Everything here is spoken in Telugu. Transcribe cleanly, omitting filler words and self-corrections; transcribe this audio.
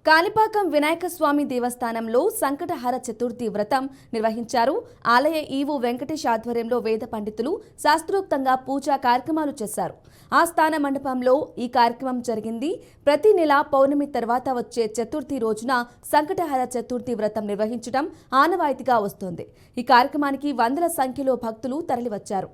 కాణిపాకం వినాయక స్వామి దేవస్థానంలో సంకటహర చతుర్థి వ్రతం నిర్వహించారు. ఆలయ ఈవో వెంకటేష్ ఆధ్వర్యంలో వేద పండితులు శాస్త్రోక్తంగా పూజా కార్యక్రమాలు చేశారు. ఆస్థాన మండపంలో ఈ కార్యక్రమం జరిగింది. ప్రతి నెల పౌర్ణమి తర్వాత వచ్చే చతుర్థి రోజున సంకటహర చతుర్థి వ్రతం నిర్వహించడం ఆనవాయితీగా వస్తోంది. ఈ కార్యక్రమానికి వందల సంఖ్యలో భక్తులు తరలివచ్చారు.